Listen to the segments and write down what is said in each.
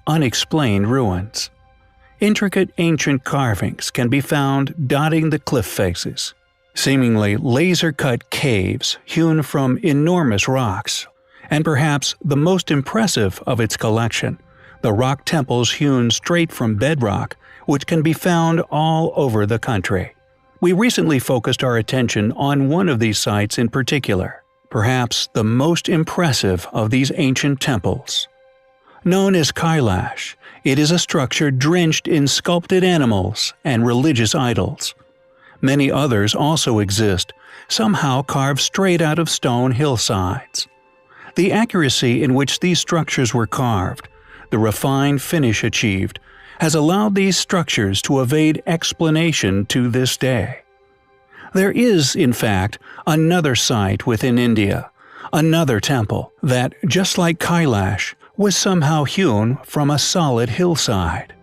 unexplained ruins. Intricate ancient carvings can be found dotting the cliff faces. Seemingly laser-cut caves hewn from enormous rocks, and perhaps the most impressive of its collection, the rock temples hewn straight from bedrock, which can be found all over the country. We recently focused our attention on one of these sites in particular, perhaps the most impressive of these ancient temples. Known as Kailash, it is a structure drenched in sculpted animals and religious idols. Many others also exist, somehow carved straight out of stone hillsides. The accuracy in which these structures were carved, the refined finish achieved, has allowed these structures to evade explanation to this day. There is, in fact, another site within India, another temple, that, just like Kailash, was somehow hewn from a solid hillside.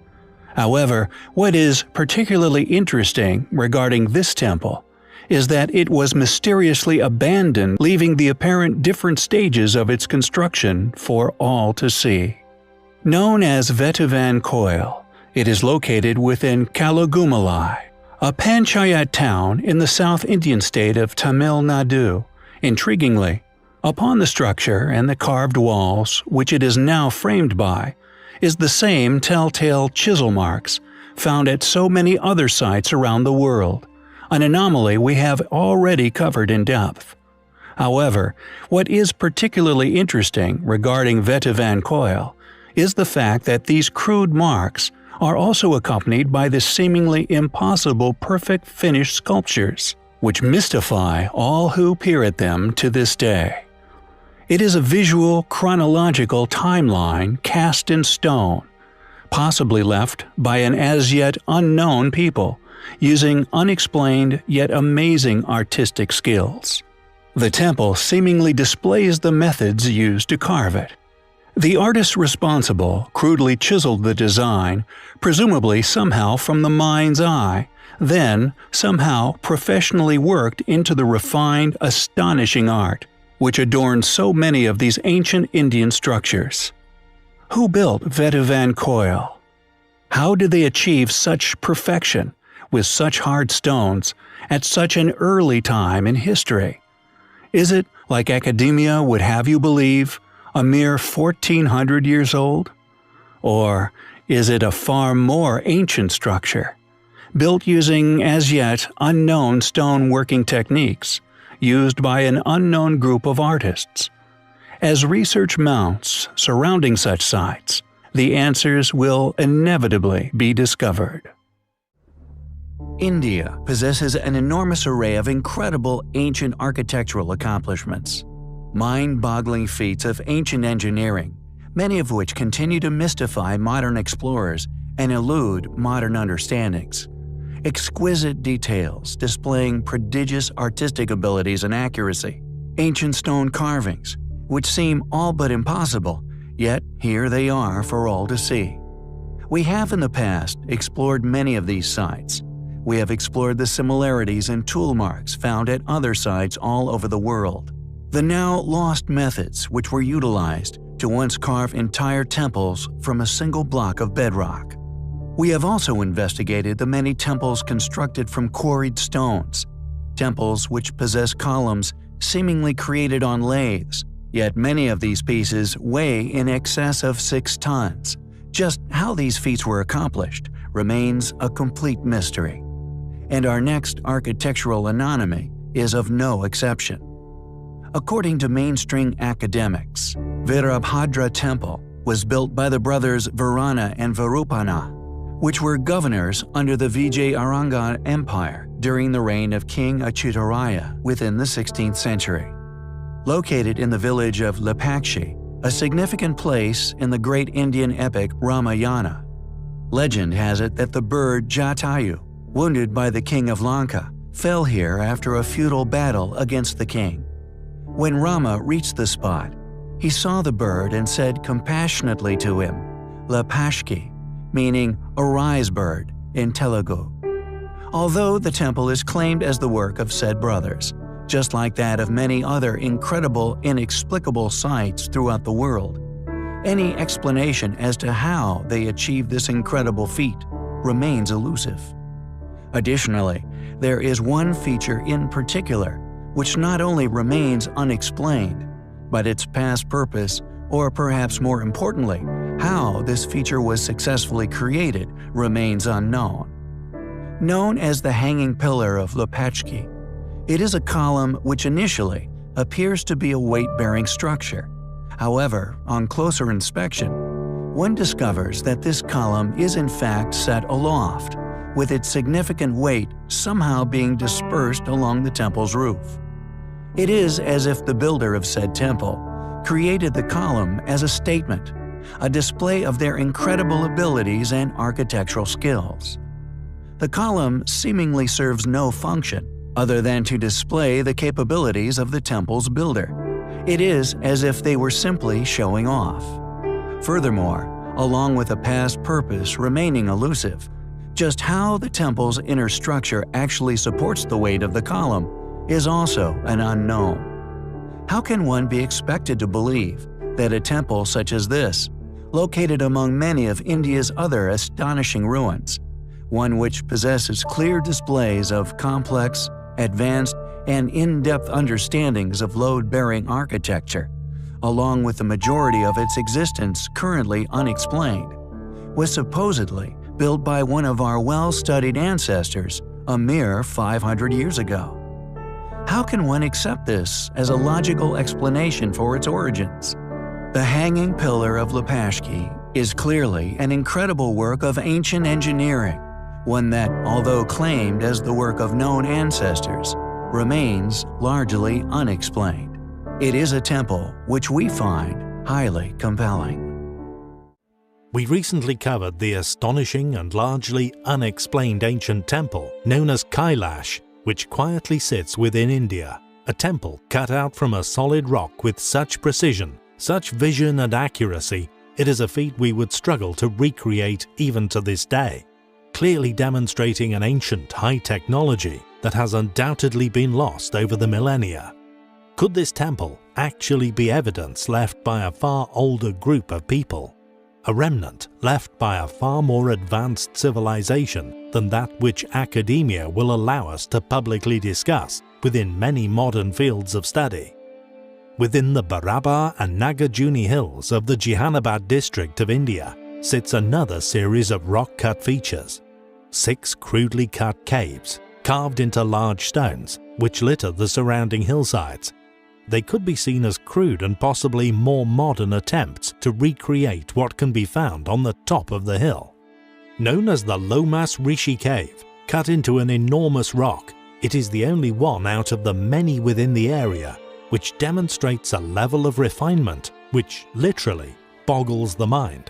However, what is particularly interesting regarding this temple is that it was mysteriously abandoned, leaving the apparent different stages of its construction for all to see. Known as Vetivan Koil, it is located within Kalagumalai, a panchayat town in the South Indian state of Tamil Nadu. Intriguingly, upon the structure and the carved walls, which it is now framed by, is the same telltale chisel marks found at so many other sites around the world, an anomaly we have already covered in depth. However, what is particularly interesting regarding Vetivan Koil is the fact that these crude marks are also accompanied by the seemingly impossible perfect finished sculptures, which mystify all who peer at them to this day. It is a visual, chronological timeline cast in stone, possibly left by an as yet unknown people, using unexplained yet amazing artistic skills. The temple seemingly displays the methods used to carve it. The artist responsible crudely chiseled the design, presumably somehow from the mind's eye, then somehow professionally worked into the refined, astonishing art, which adorns so many of these ancient Indian structures. Who built Vetivan Koil? How did they achieve such perfection, with such hard stones, at such an early time in history? Is it, like academia would have you believe, a mere 1400 years old? Or is it a far more ancient structure, built using as yet unknown stone working techniques, used by an unknown group of artists? As research mounts surrounding such sites, the answers will inevitably be discovered. India possesses an enormous array of incredible ancient architectural accomplishments. Mind-boggling feats of ancient engineering, many of which continue to mystify modern explorers and elude modern understandings. Exquisite details displaying prodigious artistic abilities and accuracy. Ancient stone carvings, which seem all but impossible, yet here they are for all to see. We have in the past explored many of these sites. We have explored the similarities and tool marks found at other sites all over the world. The now lost methods which were utilized to once carve entire temples from a single block of bedrock. We have also investigated the many temples constructed from quarried stones, temples which possess columns seemingly created on lathes, yet many of these pieces weigh in excess of 6 tons. Just how these feats were accomplished remains a complete mystery. And our next architectural anomaly is of no exception. According to mainstream academics, Virabhadra Temple was built by the brothers Varana and Varupana, which were governors under the Vijayaranga Empire during the reign of King Achyutaraya within the 16th century. Located in the village of Lepachke, a significant place in the great Indian epic Ramayana. Legend has it that the bird Jatayu, wounded by the king of Lanka, fell here after a futile battle against the king. When Rama reached the spot, he saw the bird and said compassionately to him, Lepachke, meaning "arise, bird" in Telugu. Although the temple is claimed as the work of said brothers, just like that of many other incredible, inexplicable sites throughout the world, Any explanation as to how they achieved this incredible feat remains elusive. Additionally, there is one feature in particular which not only remains unexplained, but its past purpose, or perhaps more importantly, how this feature was successfully created, remains unknown. Known as the Hanging Pillar of Lepachke, it is a column which initially appears to be a weight-bearing structure. However, on closer inspection, one discovers that this column is in fact set aloft, with its significant weight somehow being dispersed along the temple's roof. It is as if the builder of said temple created the column as a statement, a display of their incredible abilities and architectural skills. The column seemingly serves no function other than to display the capabilities of the temple's builder. It is as if they were simply showing off. Furthermore, along with a past purpose remaining elusive, just how the temple's inner structure actually supports the weight of the column is also an unknown. How can one be expected to believe that a temple such as this, located among many of India's other astonishing ruins, one which possesses clear displays of complex, advanced, and in-depth understandings of load-bearing architecture, along with the majority of its existence currently unexplained, was supposedly built by one of our well-studied ancestors a mere 500 years ago? How can one accept this as a logical explanation for its origins? The Hanging Pillar of Lepachke is clearly an incredible work of ancient engineering, one that, although claimed as the work of known ancestors, remains largely unexplained. It is a temple which we find highly compelling. We recently covered the astonishing and largely unexplained ancient temple known as Kailash, which quietly sits within India, a temple cut out from a solid rock with such precision, such vision and accuracy, it is a feat we would struggle to recreate even to this day, clearly demonstrating an ancient high technology that has undoubtedly been lost over the millennia. Could this temple actually be evidence left by a far older group of people? A remnant left by a far more advanced civilization than that which academia will allow us to publicly discuss within many modern fields of study. Within the Barabar and Nagarjuni Hills of the Jehanabad district of India sits another series of rock-cut features. 6 crudely cut caves, carved into large stones, which litter the surrounding hillsides. They could be seen as crude and possibly more modern attempts to recreate what can be found on the top of the hill. Known as the Lomas Rishi Cave, cut into an enormous rock, it is the only one out of the many within the area which demonstrates a level of refinement which literally boggles the mind.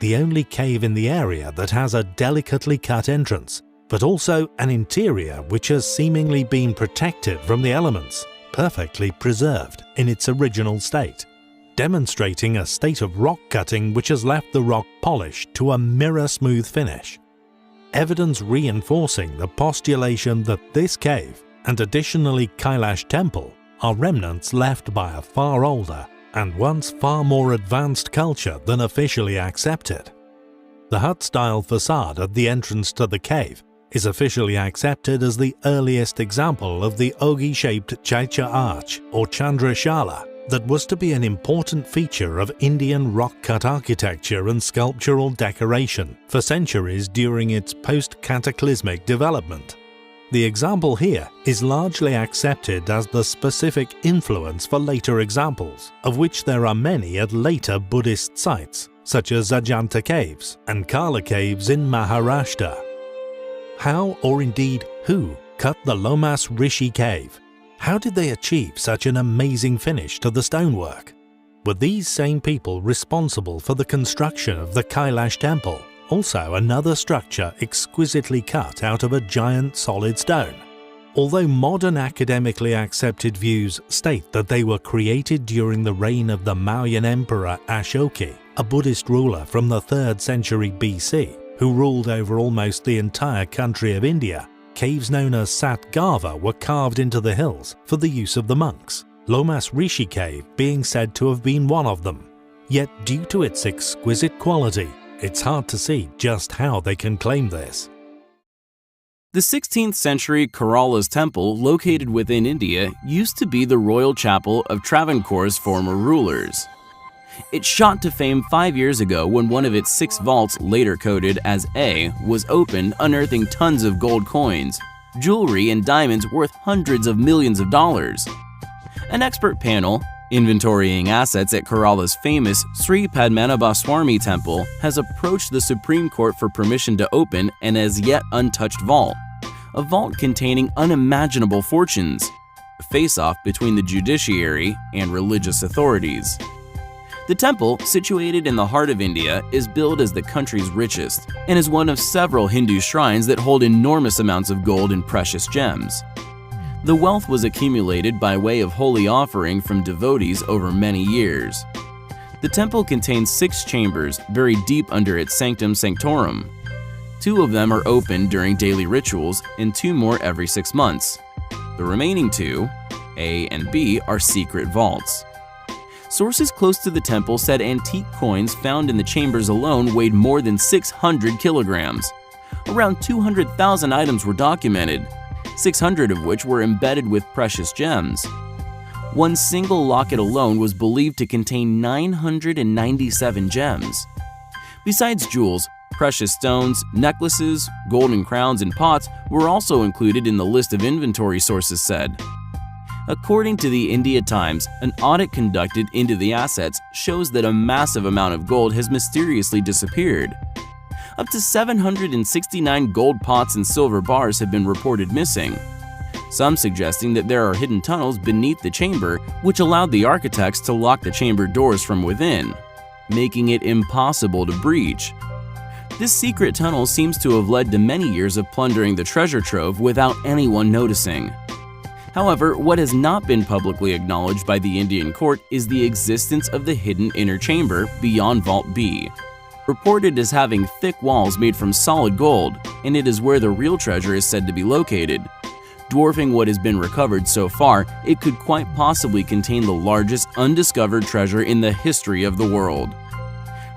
The only cave in the area that has a delicately cut entrance, but also an interior which has seemingly been protected from the elements, perfectly preserved in its original state, demonstrating a state of rock cutting which has left the rock polished to a mirror-smooth finish. Evidence reinforcing the postulation that this cave, and additionally Kailash Temple, are remnants left by a far older and once far more advanced culture than officially accepted. The hut-style facade at the entrance to the cave is officially accepted as the earliest example of the ogee-shaped Chaitya arch or Chandrashala that was to be an important feature of Indian rock-cut architecture and sculptural decoration for centuries during its post-cataclysmic development. The example here is largely accepted as the specific influence for later examples, of which there are many at later Buddhist sites, such as Ajanta Caves and Kala Caves in Maharashtra. How, or indeed who, cut the Lomas Rishi Cave? How did they achieve such an amazing finish to the stonework? Were these same people responsible for the construction of the Kailash Temple, also another structure exquisitely cut out of a giant solid stone? Although modern academically accepted views state that they were created during the reign of the Mauryan Emperor Ashoka, a Buddhist ruler from the 3rd century BC, who ruled over almost the entire country of India, caves known as Satgava were carved into the hills for the use of the monks, Lomas Rishi Cave being said to have been one of them. Yet due to its exquisite quality, it's hard to see just how they can claim this. The 16th century Kalash Temple, located within India, used to be the royal chapel of Travancore's former rulers. It shot to fame 5 years ago when one of its 6 vaults, later coded as A, was opened, unearthing tons of gold coins, jewelry, and diamonds worth hundreds of millions of dollars. An expert panel, inventorying assets at Kerala's famous Sri Padmanabhaswamy Temple, has approached the Supreme Court for permission to open an as yet untouched vault, a vault containing unimaginable fortunes, a face-off between the judiciary and religious authorities. The temple, situated in the heart of India, is billed as the country's richest and is one of several Hindu shrines that hold enormous amounts of gold and precious gems. The wealth was accumulated by way of holy offering from devotees over many years. The temple contains 6 chambers buried deep under its sanctum sanctorum. 2 of them are open during daily rituals and 2 more every 6 months. The remaining 2, A and B, are secret vaults. Sources close to the temple said antique coins found in the chambers alone weighed more than 600 kilograms. Around 200,000 items were documented, 600 of which were embedded with precious gems. One single locket alone was believed to contain 997 gems. Besides jewels, precious stones, necklaces, golden crowns, and pots were also included in the list of inventory, sources said. According to the India Times, an audit conducted into the assets shows that a massive amount of gold has mysteriously disappeared. Up to 769 gold pots and silver bars have been reported missing, some suggesting that there are hidden tunnels beneath the chamber which allowed the architects to lock the chamber doors from within, making it impossible to breach. This secret tunnel seems to have led to many years of plundering the treasure trove without anyone noticing. However, what has not been publicly acknowledged by the Indian court is the existence of the hidden inner chamber beyond Vault B, reported as having thick walls made from solid gold, and it is where the real treasure is said to be located. Dwarfing what has been recovered so far, it could quite possibly contain the largest undiscovered treasure in the history of the world.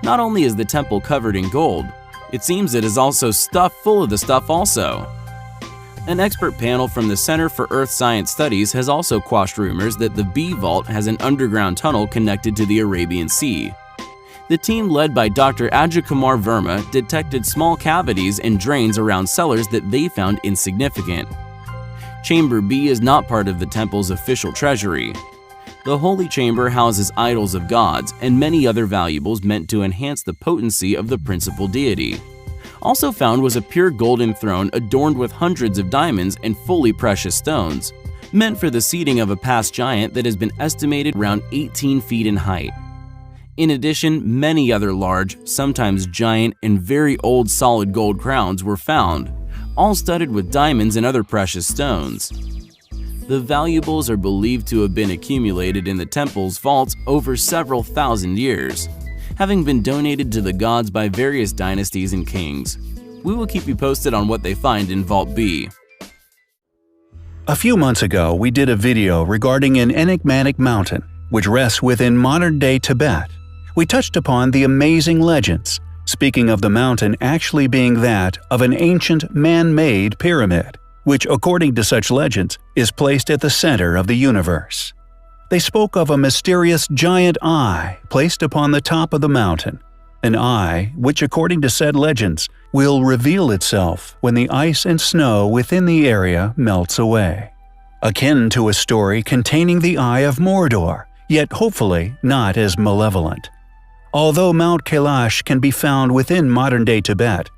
Not only is the temple covered in gold, it seems it is also stuffed full of the stuff also. An expert panel from the Center for Earth Science Studies has also quashed rumors that the B Vault has an underground tunnel connected to the Arabian Sea. The team led by Dr. Ajay Verma detected small cavities and drains around cellars that they found insignificant. Chamber B is not part of the temple's official treasury. The holy chamber houses idols of gods and many other valuables meant to enhance the potency of the principal deity. Also found was a pure golden throne adorned with hundreds of diamonds and fully precious stones, meant for the seating of a past giant that has been estimated around 18 feet in height. In addition, many other large, sometimes giant, and very old solid gold crowns were found, all studded with diamonds and other precious stones. The valuables are believed to have been accumulated in the temple's vaults over several thousand years, having been donated to the gods by various dynasties and kings. We will keep you posted on what they find in Vault B. A few months ago, we did a video regarding an enigmatic mountain which rests within modern-day Tibet. We touched upon the amazing legends, speaking of the mountain actually being that of an ancient man-made pyramid, which, according to such legends, is placed at the center of the universe. They spoke of a mysterious giant eye placed upon the top of the mountain, an eye which, according to said legends, will reveal itself when the ice and snow within the area melts away. Akin to a story containing the Eye of Mordor, yet hopefully not as malevolent. Although Mount Kailash can be found within modern-day Tibet,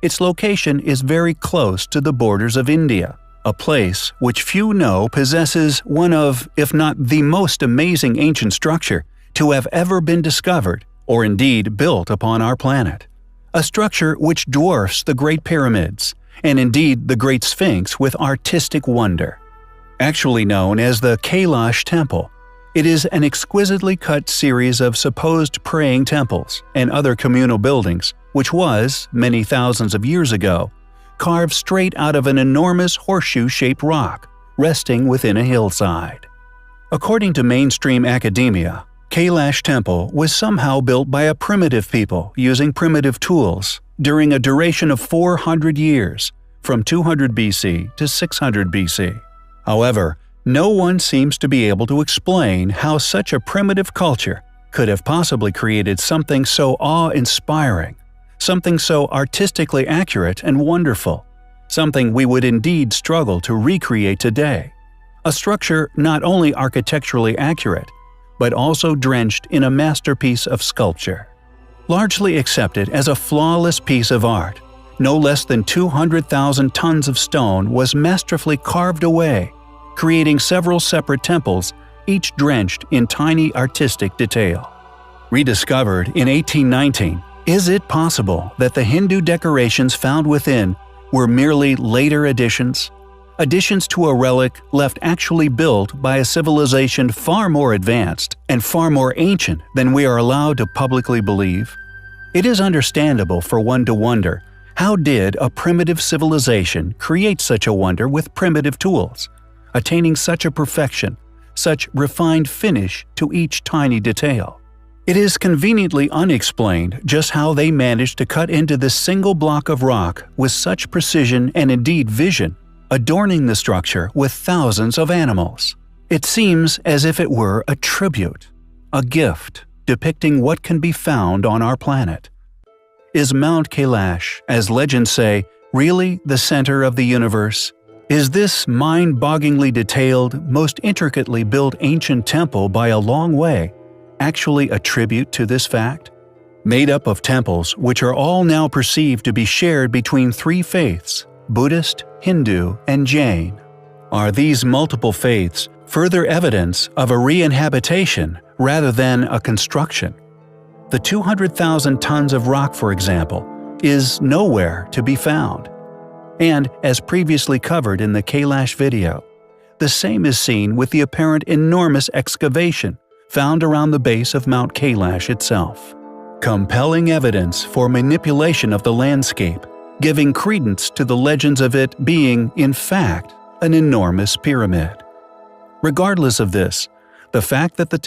its location is very close to the borders of India, a place which few know possesses one of, if not the most amazing ancient structure to have ever been discovered or indeed built upon our planet. A structure which dwarfs the Great Pyramids, and indeed the Great Sphinx with artistic wonder. Actually known as the Kailash Temple, it is an exquisitely cut series of supposed praying temples and other communal buildings which was, many thousands of years ago, carved straight out of an enormous horseshoe-shaped rock resting within a hillside. According to mainstream academia, Kailash Temple was somehow built by a primitive people using primitive tools during a duration of 400 years, from 200 BC to 600 BC. However, no one seems to be able to explain how such a primitive culture could have possibly created something so awe-inspiring, something so artistically accurate and wonderful, something we would indeed struggle to recreate today. A structure not only architecturally accurate, but also drenched in a masterpiece of sculpture. Largely accepted as a flawless piece of art, no less than 200,000 tons of stone was masterfully carved away, creating several separate temples, each drenched in tiny artistic detail. Rediscovered in 1819, is it possible that the Hindu decorations found within were merely later additions? Additions to a relic left actually built by a civilization far more advanced and far more ancient than we are allowed to publicly believe? It is understandable for one to wonder, how did a primitive civilization create such a wonder with primitive tools, attaining such a perfection, such refined finish to each tiny detail? It is conveniently unexplained just how they managed to cut into this single block of rock with such precision and indeed vision, adorning the structure with thousands of animals. It seems as if it were a tribute, a gift depicting what can be found on our planet. Is Mount Kailash, as legends say, really the center of the universe? Is this mind-bogglingly detailed, most intricately built ancient temple by a long way actually a tribute to this fact? Made up of temples which are all now perceived to be shared between three faiths, Buddhist, Hindu, and Jain. Are these multiple faiths further evidence of a re-inhabitation rather than a construction? The 200,000 tons of rock, for example, is nowhere to be found. And, as previously covered in the Kailash video, the same is seen with the apparent enormous excavation found around the base of Mount Kailash itself. Compelling evidence for manipulation of the landscape, giving credence to the legends of it being, in fact, an enormous pyramid. Regardless of this, the fact that the